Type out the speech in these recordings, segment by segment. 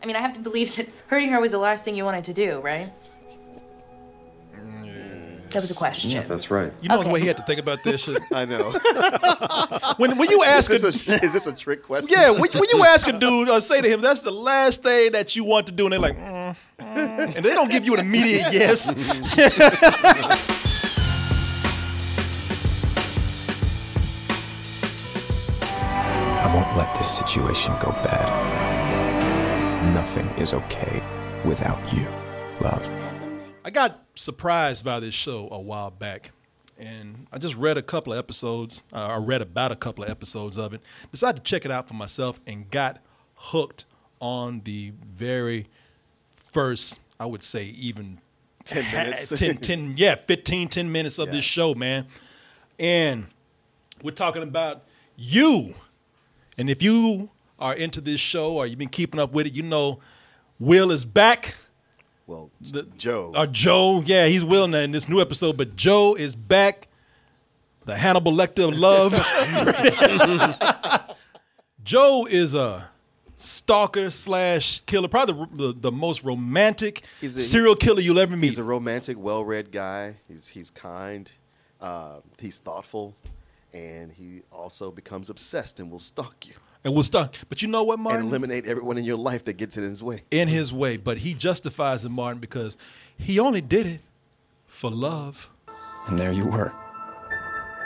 I mean, I have to believe that hurting her was the last thing you wanted to do, right? That was a question. Yeah, that's right. You know the way he had to think about this shit. I know. When you ask is this a trick question? Yeah, when you ask a dude or say to him, that's the last thing that you want to do, and they're like, and they don't give you an immediate yes. I won't let this situation go bad. Nothing is okay without you, love. I got surprised by this show a while back, and I just read a couple of episodes. I read about a couple of episodes of it, decided to check it out for myself, and got hooked on the very first, I would say, even 10 minutes. 10 minutes of this show, man. And we're talking about You. And if you are into this show or you've been keeping up with it, you know Will is back. Well, Joe. Joe, yeah, he's Will in this new episode, but Joe is back. The Hannibal Lecter of love. Joe is a stalker slash killer, probably the most romantic serial killer you'll ever meet. He's a romantic, well-read guy. He's kind. He's thoughtful. And he also becomes obsessed and will stalk you. But you know what, Martin? And eliminate everyone in your life that gets in his way. In his way. But he justifies it, Martin, because he only did it for love. And there you were.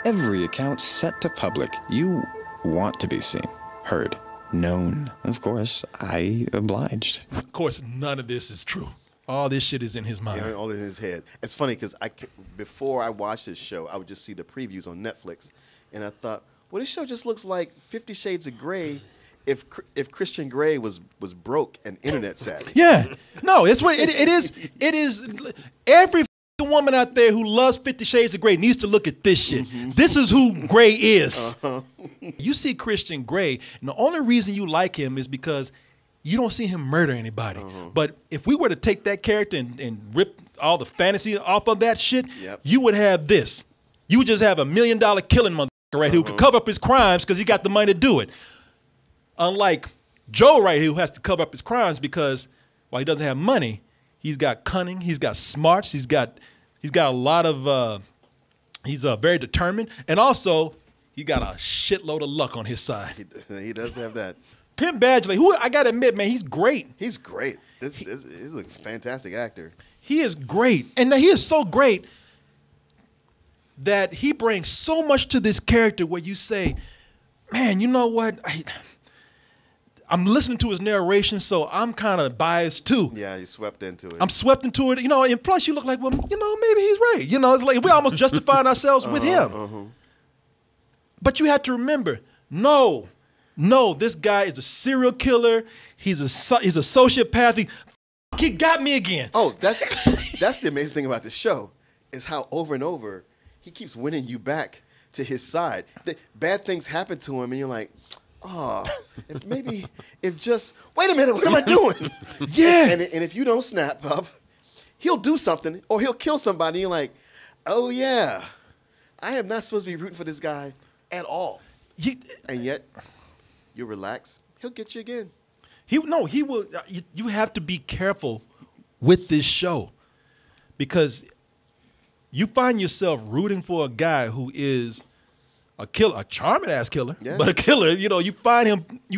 Every account set to public. You want to be seen, heard, known. Of course, I obliged. Of course, none of this is true. All this shit is in his mind. Yeah, all in his head. It's funny because before I watched this show, I would just see the previews on Netflix. And I thought, well, this show just looks like 50 Shades of Grey if Christian Grey was broke and internet savvy. Yeah. No, it's what it is. It is. Every woman out there who loves 50 Shades of Grey needs to look at this shit. This is who Grey is. You see Christian Grey, and the only reason you like him is because you don't see him murder anybody. But if we were to take that character and rip all the fantasy off of that shit, you would have this. You would just have $1 million killing motherfucker, right, who could cover up his crimes because he got the money to do it. Unlike Joe right here, who has to cover up his crimes because while he doesn't have money, he's got cunning, he's got smarts, he's got a lot of he's very determined, and also he got a shitload of luck on his side. He does have that. Pimp Badgley, who I gotta admit, man, he's great. He's great. He's a fantastic actor. He is great, and he is so great that he brings so much to this character where you say, man, you know what? I'm listening to his narration, so I'm kind of biased too. Yeah, you're swept into it. I'm swept into it, and plus you look like, well, maybe he's right. It's like we almost justifying ourselves with him. But you have to remember, no, this guy is a serial killer. He's a sociopath. He got me again. Oh, that's the amazing thing about the show is how over and over he keeps winning you back to his side. Bad things happen to him, and you're like, oh, wait a minute, what am I doing? Yeah. And if you don't snap up, he'll do something, or he'll kill somebody, and you're like, oh, yeah, I am not supposed to be rooting for this guy at all. And yet, you relax, he'll get you again. He will. You have to be careful with this show because you find yourself rooting for a guy who is a killer, a charming ass killer, but a killer. You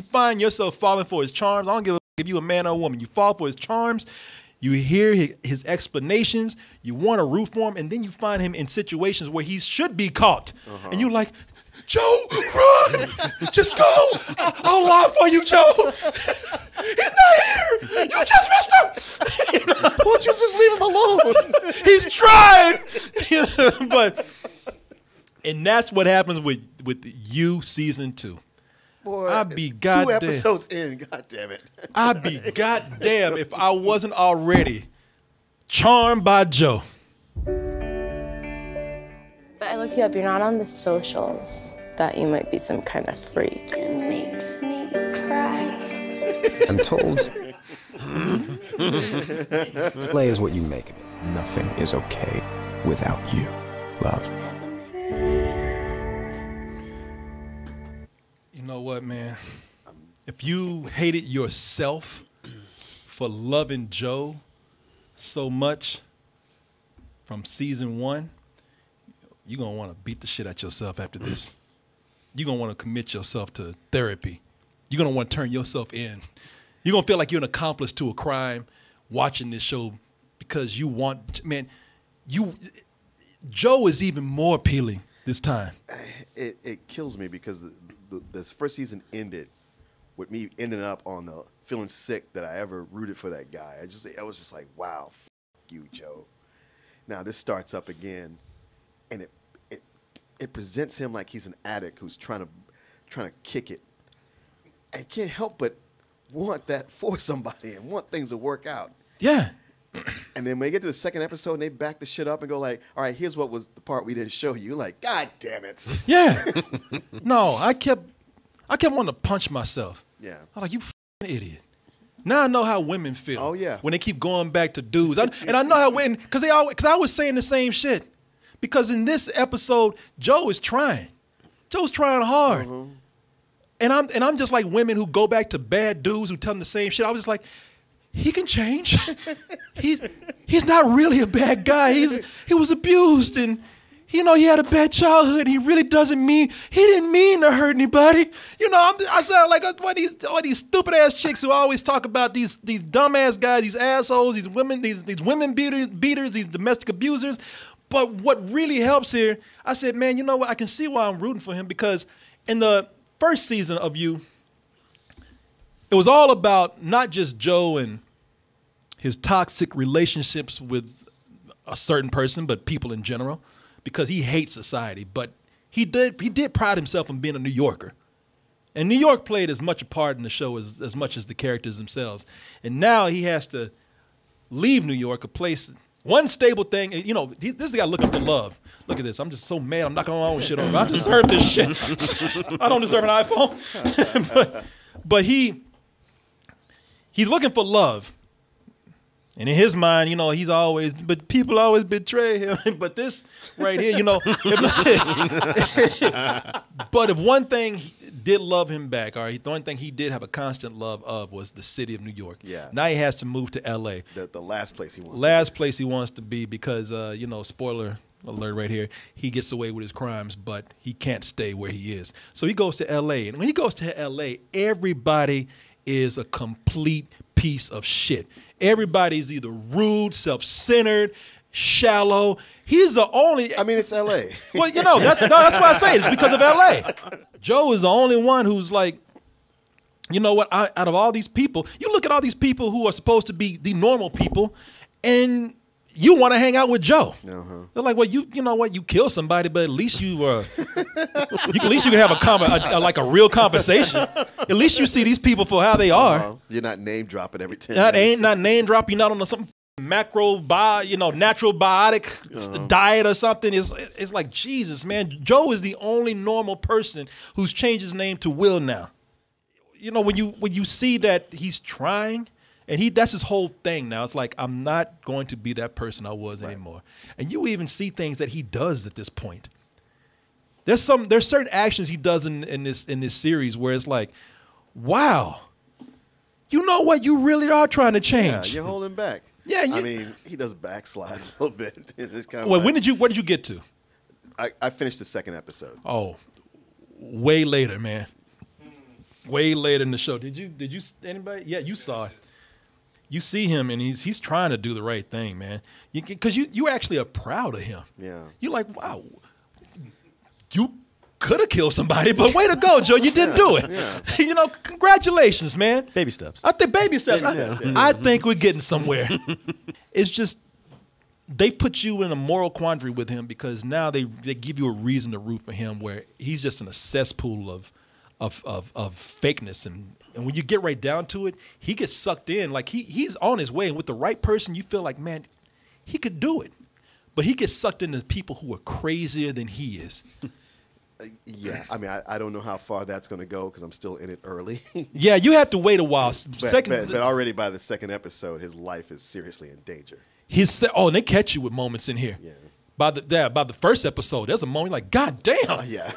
find yourself falling for his charms. I don't give a if you a man or a woman. You fall for his charms. You hear his explanations. You want to root for him, and then you find him in situations where he should be caught, and you're like, Joe, run! Just go! I'll lie for you, Joe. He's not here. You just messed up. Won't you just leave him alone? He's trying. And that's what happens with You season 2. Boy, I'd be goddamn. 2 episodes in, goddamn it. I'd be goddamn if I wasn't already charmed by Joe. But I looked you up. You're not on the socials. Thought you might be some kind of freak. It makes me cry. I'm told. Play is what you make of it. Nothing is okay without you, love. You know what, man? If you hated yourself, for loving Joe so much from season 1, you're going to want to beat the shit out yourself after this. You're going to want to commit yourself to therapy. You're going to want to turn yourself in. You're going to feel like you're an accomplice to a crime watching this show because you want, man, Joe is even more appealing this time. It kills me because this first season ended with me ending up on the feeling sick that I ever rooted for that guy. I was just like, wow, f you, Joe. Now this starts up again, and it presents him like he's an addict who's trying to kick it. I can't help but want that for somebody and want things to work out. Yeah. And then when they get to the second episode and they back the shit up and go like, all right, here's what was the part we didn't show you. Like, God damn it. Yeah. No, I kept wanting to punch myself. Yeah. I'm like, you f***ing idiot. Now I know how women feel. Oh, yeah. When they keep going back to dudes. And I know how women, because I was saying the same shit. Because in this episode, Joe is trying. Joe's trying hard. And I'm just like women who go back to bad dudes who tell them the same shit. I was just like, he can change. He's not really a bad guy. He was abused and he had a bad childhood. He really he didn't mean to hurt anybody. I sound like one of these stupid ass chicks who always talk about these dumb ass guys, these assholes, these women beaters, these domestic abusers. But what really helps here, I said, man, you know what? I can see why I'm rooting for him because in the first season of You, it was all about not just Joe and his toxic relationships with a certain person, but people in general, because he hates society. But he did pride himself on being a New Yorker. And New York played as much a part in the show as much as the characters themselves. And now he has to leave New York, a place, one stable thing. This guy looking for love. Look at this. I'm just so mad. I'm knocking my own shit over. I deserve this shit. I don't deserve an iPhone. but he's looking for love. And in his mind, but people always betray him. But this right here, but if one thing did love him back, all right, the one thing he did have a constant love of was the city of New York. Yeah. Now he has to move to L.A. The last place he wants place he wants to be because, spoiler alert right here, he gets away with his crimes, but he can't stay where he is. So he goes to L.A. And when he goes to L.A., everybody is a complete piece of shit. Everybody's either rude, self-centered, shallow. He's the only. I mean, it's L.A. Well, that's why I say it's because of L.A. Joe is the only one who's like, you know what? Out of all these people, you look at all these people who are supposed to be the normal people, and you want to hang out with Joe. They're like, well, you know what? You kill somebody, but at least you can have a real conversation. At least you see these people for how they are. You're not name dropping every 10 minutes. Not name dropping. You're not on some natural biotic diet or something. It's like, Jesus, man. Joe is the only normal person who's changed his name to Will now. When you see that he's trying. And that's his whole thing now. It's like, I'm not going to be that person I was anymore. And you even see things that he does at this point. There's certain actions he does in this series where it's like, wow, you know what? You really are trying to change. Yeah, you're holding back. Yeah, I mean, he does backslide a little bit. It's kind of what did you get to? I finished the second episode. Oh, way later, man. Way later in the show. Did you anybody? Yeah, you saw it. You see him, and he's trying to do the right thing, man. Because you actually are proud of him. Yeah. You're like, wow, you could have killed somebody, but way to go, Joe. You didn't do it. Yeah. Congratulations, man. Baby steps. I think baby steps. I think we're getting somewhere. It's just they put you in a moral quandary with him because now they give you a reason to root for him where he's just in a cesspool of fakeness and when you get right down to it, he gets sucked in. Like he's on his way, and with the right person, you feel like, man, he could do it. But he gets sucked into people who are crazier than he is. Yeah, I mean, I don't know how far that's going to go because I'm still in it early. Yeah, you have to wait a while. But already by the second episode, his life is seriously in danger. And they catch you with moments in here. Yeah. By the first episode, there's a moment like, God damn, yeah,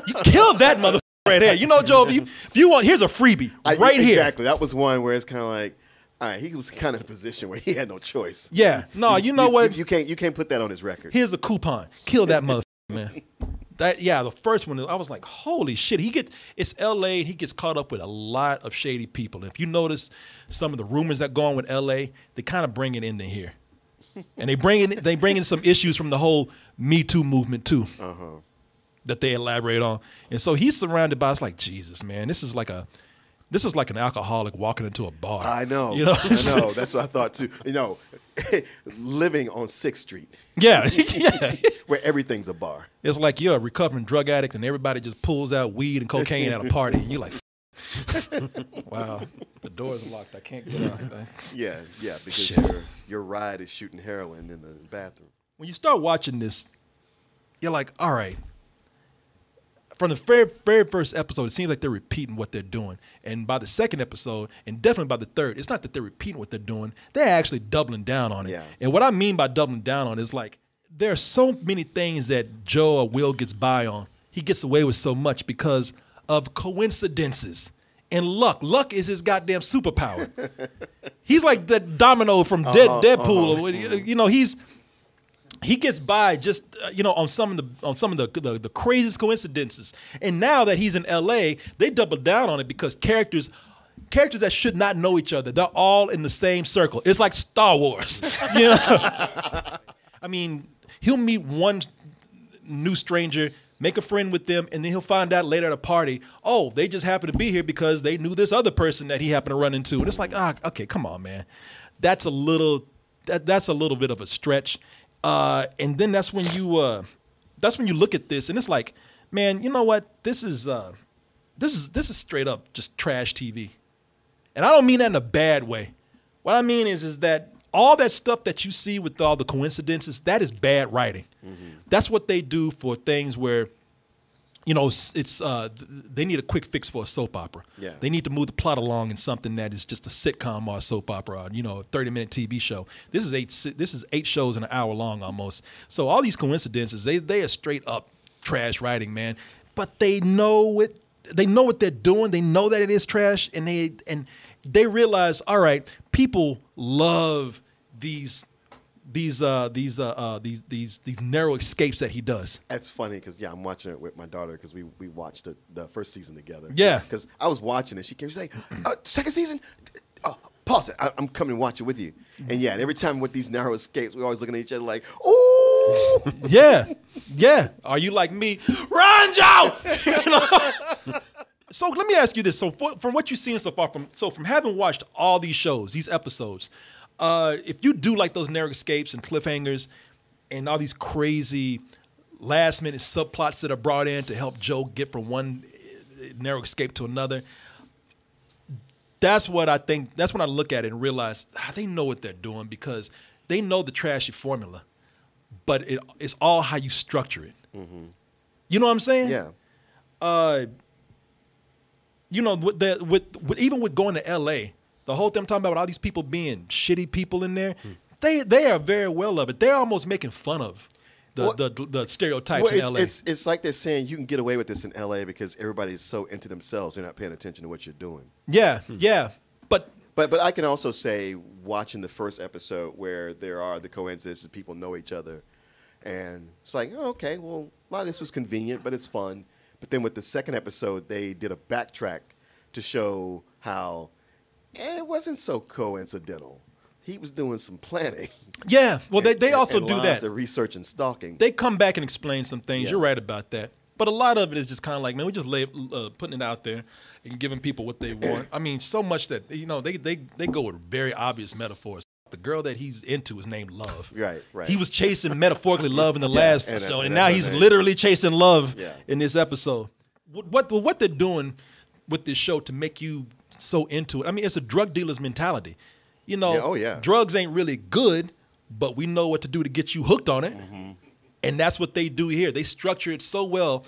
you killed that motherfucker right here. Joe, if you want, here's a freebie here. Exactly. That was one where it's kind of like, All right, he was kind of in a position where he had no choice. Yeah. No, you know what? You can't put that on his record. Here's a coupon. Kill that motherfucker, man. The first one, I was like, holy shit. It's L.A. and he gets caught up with a lot of shady people. And if you notice some of the rumors that go on with L.A., they kind of bring it into here. And they bring in some issues from the whole Me Too movement too, that they elaborate on. And so he's surrounded by, it's like, Jesus, man, this is like an alcoholic walking into a bar. I know. You know? I know. That's what I thought too. You know, living on 6th Street. Yeah. Yeah. Where everything's a bar. It's like you're a recovering drug addict and everybody just pulls out weed and cocaine at a party and you're like, wow, the door's locked. I can't get out. Yeah, because your ride is shooting heroin in the bathroom. When you start watching this, you're like, all right. From the very first episode, it seems like they're repeating what they're doing. And by the second episode, and definitely by the third, it's not that they're repeating what they're doing. They're actually doubling down on it. Yeah. And what I mean by doubling down on it is like there are so many things that Joe or Will gets by on. He gets away with so much because of coincidences and luck. Luck is his goddamn superpower. He's like that domino from Deadpool. You know, he gets by just on some of the craziest coincidences. And now that he's in L.A., they double down on it because characters that should not know each other, they're all in the same circle. It's like Star Wars. You know? I mean, he'll meet one new stranger, make a friend with them, and then he'll find out later at a party, oh, they just happen to be here because they knew this other person that he happened to run into. And it's like, okay, come on, man. That's a little bit of a stretch. And then that's when you look at this and it's like, man, you know what? This is straight up just trash TV. And I don't mean that in a bad way. What I mean is that all that stuff that you see with all the coincidences, that is bad writing. That's what they do for things where, it's they need a quick fix for a soap opera. Yeah. They need to move the plot along in something that is just a sitcom or a soap opera, or, a 30-minute TV show. This is 8 shows in an hour long almost. So all these coincidences, they are straight up trash writing, man. But they know it. They know what they're doing. They know that it is trash, and they realize, all right, people love these narrow escapes that he does. That's funny because I'm watching it with my daughter because we watched the first season together. Yeah, because I was watching it, she kept saying, "Second season, pause it. I'm coming to watch it with you." And and every time with these narrow escapes, we're always looking at each other like, "Ooh, yeah." Are you like me? Run, Joe! So let me ask you this: so from what you've seen so far, from having watched all these shows, these episodes. If you do like those narrow escapes and cliffhangers and all these crazy last-minute subplots that are brought in to help Joe get from one narrow escape to another, that's what I think. That's when I look at it and realize they know what they're doing because they know the trashy formula, but it's all how you structure it. Mm-hmm. You know what I'm saying? Yeah. Even with going to L.A., the whole thing I'm talking about all these people being shitty people in there, they are very well of it. They're almost making fun of the stereotypes in L.A. It's like they're saying you can get away with this in L.A. because everybody's so into themselves, they're not paying attention to what you're doing. Yeah, yeah. But I can also say, watching the first episode where there are the coincidences, people know each other, and it's like, oh, okay, well, a lot of this was convenient, but it's fun. But then with the second episode, they did a backtrack to show how it wasn't so coincidental. He was doing some planning. Yeah, well, they also do that. The research and stalking. They come back and explain some things. Yeah. You're right about that. But a lot of it is just kind of like, man, we just putting it out there and giving people what they want. I mean, so much that, they go with very obvious metaphors. The girl that he's into is named Love. Right. He was chasing metaphorically love in the last show, and now he's literally chasing love in this episode. What they're doing with this show to make you so into it, I mean, it's a drug dealer's mentality. Drugs ain't really good, but we know what to do to get you hooked on it. Mm-hmm. And that's what they do here. They structure it so well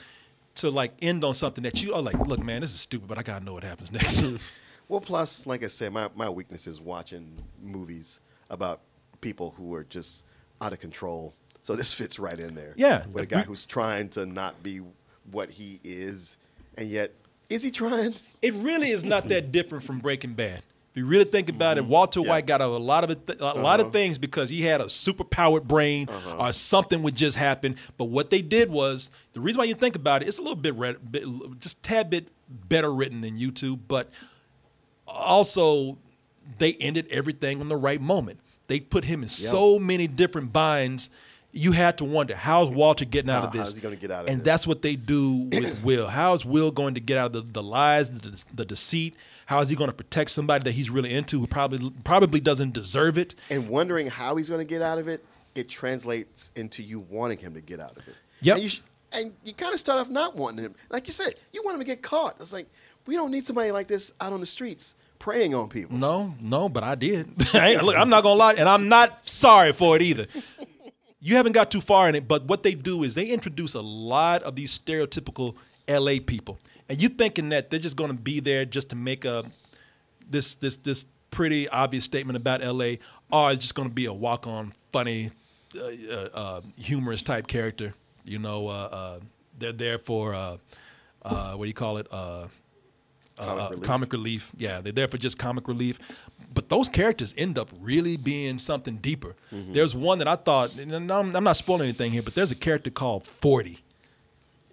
to like end on something that you are like, look, man, this is stupid, but I gotta know what happens next. Well, plus, like I said, my weakness is watching movies about people who are just out of control. So this fits right in there. Yeah. With a guy who's trying to not be what he is, and yet, is he trying? It really is not that different from Breaking Bad. If you really think about it, Walter White got a lot of lot of things because he had a super powered brain or something would just happen. But what they did was, the reason why you think about it, it's a little bit just tad bit better written than YouTube, but also they ended everything on the right moment. They put him in so many different binds. You had to wonder, how's Walter getting out of this? How's he going to get out of and this? that's what they do with Will. How is Will going to get out of the lies, the deceit? How is he going to protect somebody that he's really into who probably doesn't deserve it? And wondering how he's going to get out of it, it translates into you wanting him to get out of it. Yep. And you kind of start off not wanting him. Like you said, you want him to get caught. It's like, we don't need somebody like this out on the streets preying on people. No, but I did. Look, I'm not going to lie, and I'm not sorry for it either. You haven't got too far in it, but what they do is they introduce a lot of these stereotypical LA people. And you thinking that they're just going to be there just to make this pretty obvious statement about LA, or it's just going to be a walk-on, funny, humorous type character. You know, they're there for, what do you call it? Comic relief. Yeah, they're there for just comic relief. But those characters end up really being something deeper. There's one that I thought, and I'm not spoiling anything here, but there's a character called 40.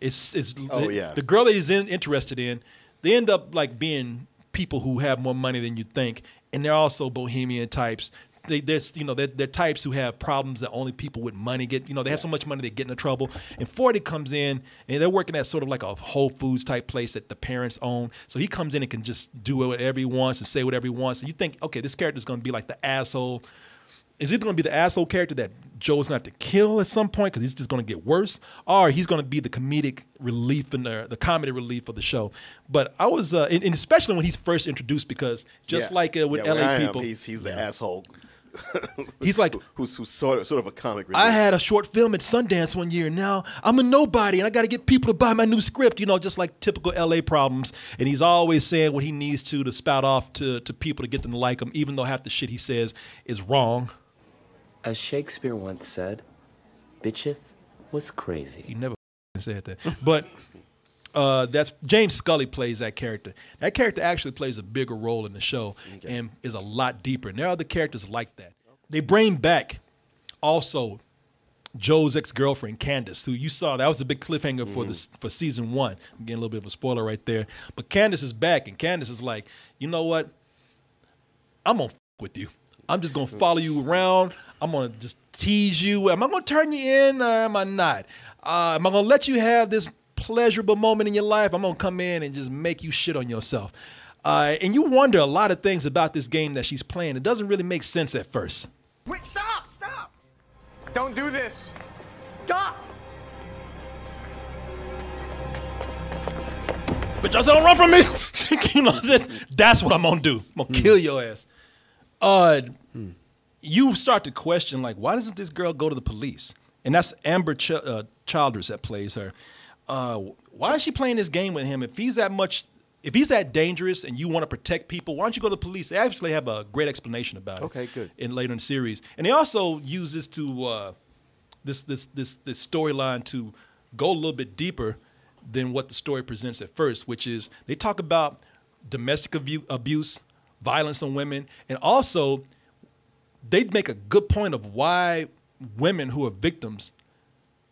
The girl that he's interested in, they end up like being people who have more money than you think, and they're also bohemian types. They're types who have problems that only people with money get. They have so much money they get into trouble. And 40 comes in, and they're working at sort of like a Whole Foods type place that the parents own. So he comes in and can just do whatever he wants and say whatever he wants. And you think, okay, this character is going to be like the asshole. Is he going to be the asshole character that Joe's going to have to kill at some point because he's just going to get worse? Or he's going to be the comedic relief and the comedy relief of the show. But I was, and especially when he's first introduced, because just like with LA people. He's the asshole. He's like, who's sort of a comic relief. I had a short film at Sundance one year. Now I'm a nobody, and I got to get people to buy my new script. Just like typical LA problems. And he's always saying what he needs to spout off to people to get them to like him, even though half the shit he says is wrong. As Shakespeare once said, bitcheth was crazy. He never said that. But that's James Scully plays that character. That character actually plays a bigger role in the show and is a lot deeper. And there are other characters like that. They bring back also Joe's ex-girlfriend, Candace, who you saw. That was a big cliffhanger for season 1. I'm getting a little bit of a spoiler right there. But Candace is back, and Candace is like, you know what? I'm going to with you. I'm just going to follow you around. I'm going to just tease you. Am I going to turn you in or am I not? Am I going to let you have this pleasurable moment in your life? I'm going to come in and just make you shit on yourself. And you wonder a lot of things about this game that she's playing. It doesn't really make sense at first. Wait, stop! Don't do this. Stop! But y'all don't run from me. That's what I'm going to do. I'm going to kill your ass. You start to question, like, why doesn't this girl go to the police? And that's Amber Childers that plays her. Why is she playing this game with him? If he's that dangerous and you want to protect people, why don't you go to the police? They actually have a great explanation about it. Okay, good. Later in the series, and they also use this to this storyline to go a little bit deeper than what the story presents at first, which is they talk about domestic abuse, violence on women, and also they make a good point of why women who are victims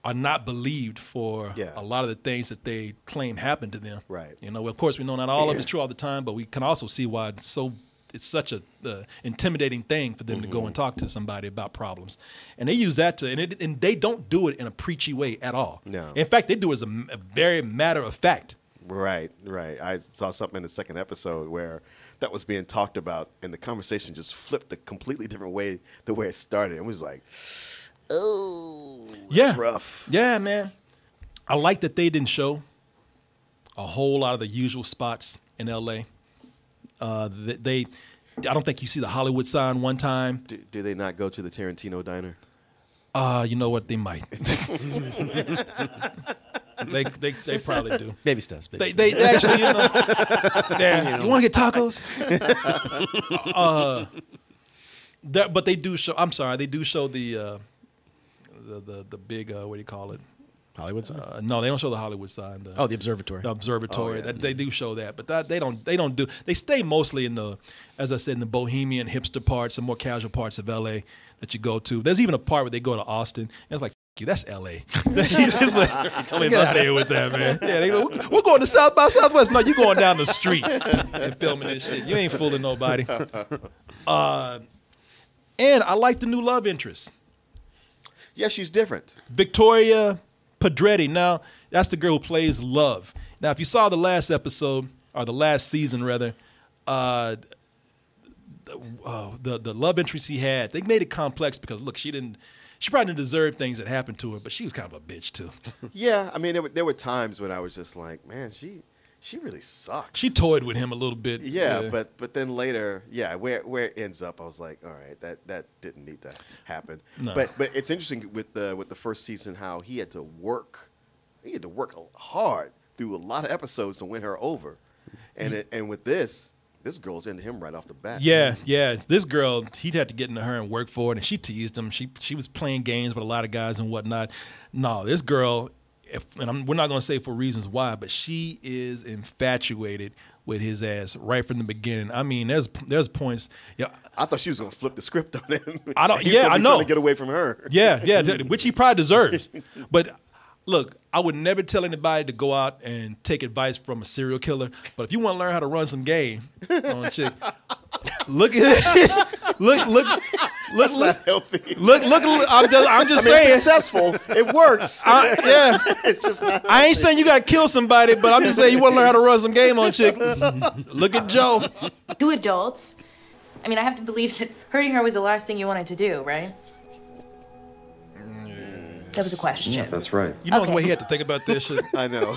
are not believed for a lot of the things that they claim happened to them. Right. Of course, we know not all of it's true all the time, but we can also see why it's such a intimidating thing for them to go and talk to somebody about problems. And they use that and they don't do it in a preachy way at all. No. In fact, they do it as a very matter of fact. Right. I saw something in the second episode where that was being talked about, and the conversation just flipped a completely different way the way it started. It was like, oh, that's rough. Yeah, man. I like that they didn't show a whole lot of the usual spots in L.A. I don't think you see the Hollywood sign one time. Do they not go to the Tarantino diner? You know what? They might. They probably do. Baby steps. They actually, you want to get tacos? But they do show. I'm sorry, they do show the big what do you call it? Hollywood side? No, they don't show the Hollywood side. The observatory. The observatory. Oh, yeah. They do show that, but they don't do. They stay mostly in the, as I said, in the bohemian hipster parts, the more casual parts of L.A. that you go to. There's even a part where they go to Austin. And it's like, F you, that's L.A. Just like, get out of here with that, man. Yeah, they go, we're going to South by Southwest. No, you going down the street and filming this shit. You ain't fooling nobody. And I like the new love interest. Yeah, she's different. Victoria Pedretti. Now, that's the girl who plays Love. Now, if you saw the last episode, or the last season, rather, the love interest he had, they made it complex because, look, she probably didn't deserve things that happened to her, but she was kind of a bitch, too. Yeah, I mean, there were times when I was just like, man, she really sucks. She toyed with him a little bit. Yeah, but then later, yeah, where it ends up, I was like, all right, that didn't need to happen. No. But it's interesting with the first season how he had to work hard through a lot of episodes to win her over, and with this girl's into him right off the bat. Yeah. This girl, he'd had to get into her and work for it, and she teased him. She was playing games with a lot of guys and whatnot. No, this girl. We're not going to say for reasons why, but she is infatuated with his ass right from the beginning. I mean, there's points. Yeah, I thought she was going to flip the script on him. I don't. He's Yeah, I know. Trying to get away from her. Yeah, which he probably deserves. But look, I would never tell anybody to go out and take advice from a serial killer. But if you want to learn how to run some game on a chick, look at it. Look. That's not healthy. Look. I'm just I mean, saying. it's successful. It works. Yeah. It's just not. I ain't saying you got to kill somebody, but I'm just saying you want to learn how to run some game on chick. Look at Joe. Two adults. I mean, I have to believe that hurting her was the last thing you wanted to do, right? That was a question. Yeah, that's right. You know Okay. the way he had to think about this shit. I know.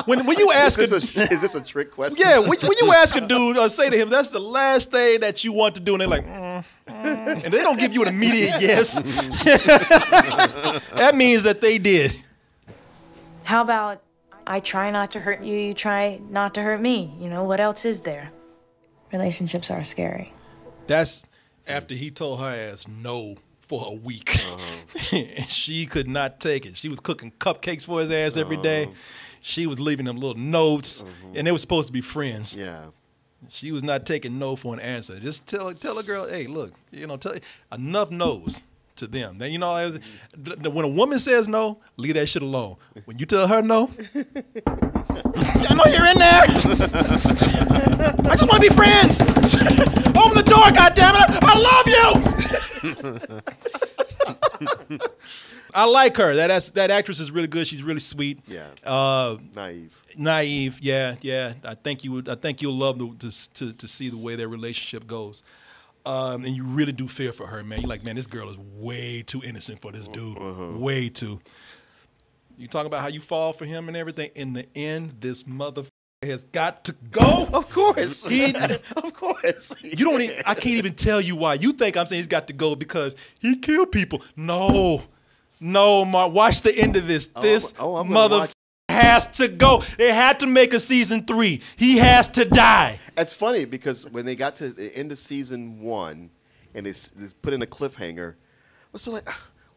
When you ask Is this a trick question? yeah, when you ask a dude or say to him, that's the last thing that you want to do, and they're like, and they don't give you an immediate yes. That means that they did. How about I try not to hurt you, you try not to hurt me? You know, what else is there? Relationships are scary. That's after he told her ass no for a week. And she could not take it. She was cooking cupcakes for his ass every day. She was leaving him little notes, and they were supposed to be friends. Yeah. She was not taking no for an answer. Just tell a girl, hey, look, tell enough no's to them. Then when a woman says no, leave that shit alone. When you tell her no, I know you're in there. I just want to be friends. Open the door, goddammit! I love you. I like her. That actress is really good. She's really sweet. Yeah. Naive. Yeah. I think you'll love to see the way their relationship goes. And you really do fear for her, man. You're like, man, this girl is way too innocent for this dude. Way too. You talk about how you fall for him and everything. In the end, this motherfucker has got to go. Of course. Of course. You don't. I can't even tell you why. You think I'm saying he's got to go because he killed people? No, Mark. Watch the end of this. This motherfucker has to go. They had to make a season 3. He has to die. It's funny because when they got to the end of season 1 and they put in a cliffhanger, I was so like,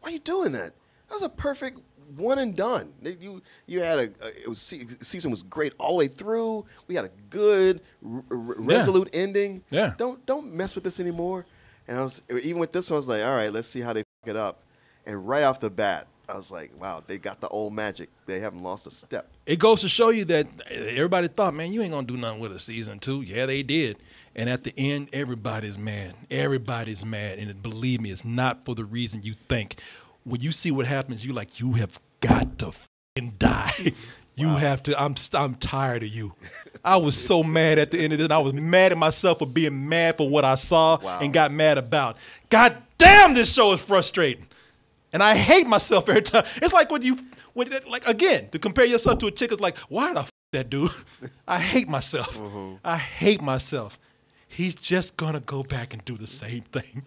why are you doing that? That was a perfect one and done. You had season was great all the way through. We had a good resolute ending. Yeah. Don't mess with this anymore. And even with this one, I was like, all right, let's see how they fuck it up. And right off the bat, I was like, wow, they got the old magic. They haven't lost a step. It goes to show you that everybody thought, man, you ain't gonna do nothing with a season 2. Yeah, they did. And at the end, everybody's mad. Everybody's mad. And believe me, it's not for the reason you think. When you see what happens, you like, you have got to fucking die. You have to. I'm tired of you. I was so mad at the end of this. And I was mad at myself for being mad for what I saw and got mad about. God damn, this show is frustrating. And I hate myself every time. It's like again, to compare yourself to a chick, it's like, why did I that dude? I hate myself. I hate myself. He's just gonna go back and do the same thing.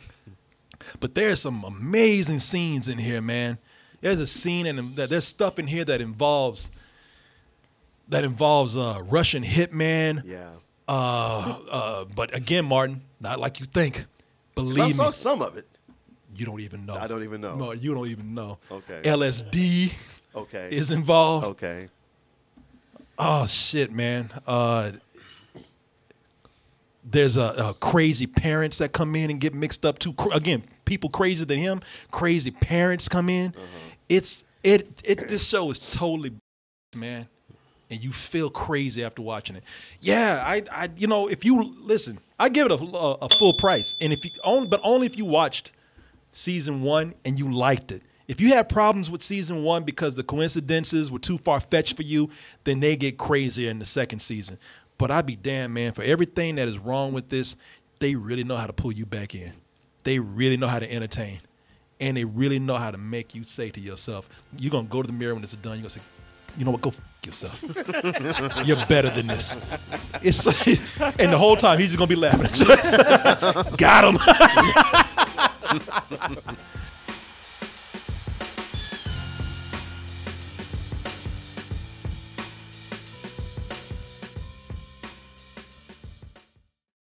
But there's some amazing scenes in here, man. There's a scene and there's stuff in here that involves Russian hitman. Yeah. But again, Martin, not like you think. Believe me. I saw some of it. You don't even know. I don't even know. No, you don't even know. Okay. LSD. is involved. Okay. Oh shit, man. There's a crazy parents that come in and get mixed up too. Again, people crazier than him. Crazy parents come in. This show is totally, man, and you feel crazy after watching it. Yeah, I you know, if you listen, I give it a full price, and only if you watched season 1 and you liked it. If you had problems with season 1 because the coincidences were too far-fetched for you, then they get crazier in the second season. But I'd be damned, man, for everything that is wrong with this, they really know how to pull you back in. They really know how to entertain. And they really know how to make you say to yourself, you're going to go to the mirror when it's done, you're going to say, you know what, go f yourself. You're better than this. And the whole time, he's just going to be laughing. Got him.